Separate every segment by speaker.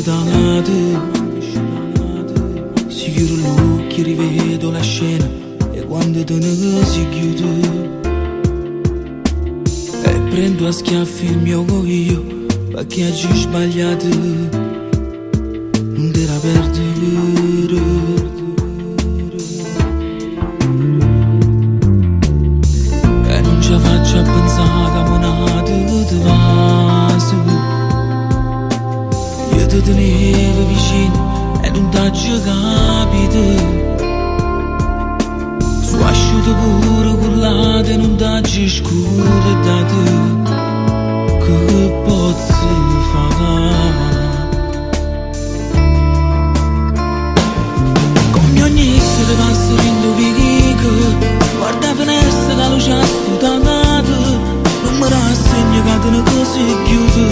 Speaker 1: sciutanato. Si chiude l'occhio, rivedo la scena e quando te ne si chiude e prendo a schiaffi il mio io perché oggi sbagliato non te la perdere. E non ci faccio a pensare che monata ti vaso. Io ti tenevo vicino e non t'ho capito. Su asciutto pure cullato e non t'ho scordato. Che posso fare? Come ogni essere passa rindovico, guarda la finestra che la luce ha sputanato. Non mi rassegno che te ne cose chiude,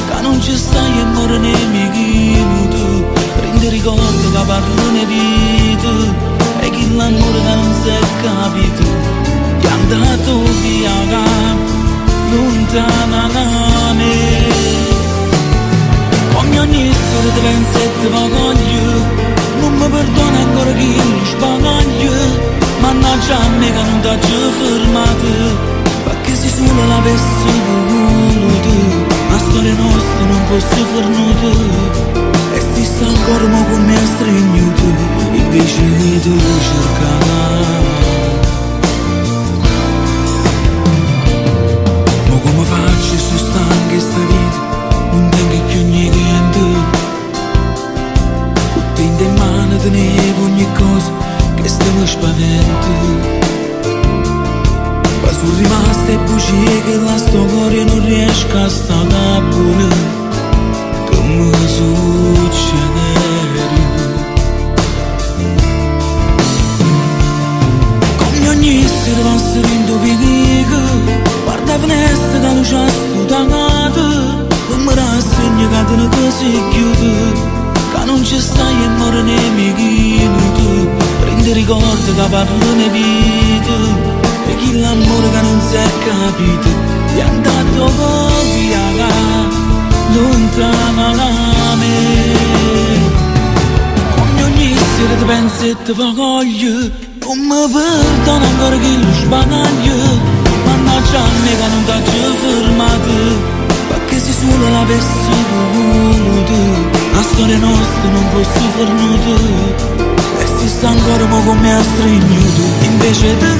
Speaker 1: che non ci stai e muore nei miei minuti. Prende ricordo che parlo ne vita e che l'amore che non si è capito è andato via lontana da me. Come ogni essere ti pensa e ti voglio, non mi perdona ancora che io sbaglio. Mannaggia a me che non t'ho fermato, perché se solo l'avessi voluto la storia nostra non fosse fermata e stessa ancora mo con me stregnuto invece di tu cercare. Ma come faccio su stanca sta vita, non tengo più niente. Tutte in mano tenevo ogni cosa che stava spavento. Ma sono rimaste bugie che la storia non riesco a stare buona. Che mi succede? Come ogni essere passa rindovico, guarda la finestra che la luce ha sputanato. Non mi rassegno che te ne cose chiude, che non ci stai e muore nei miei minuti. Prende ricordo che parlo ne vita e chi l'amore che non si è capito è andato via lontana da me. Come ogni sera ti penso e ti voglio, non mi perdona ancora che lo sbaglio. Mannaggia a me che non t'ho fermato, perché se solo l'avessi voluto la storia nostra non fosse fermata e si sta ancora mo con me a stregnuto invece te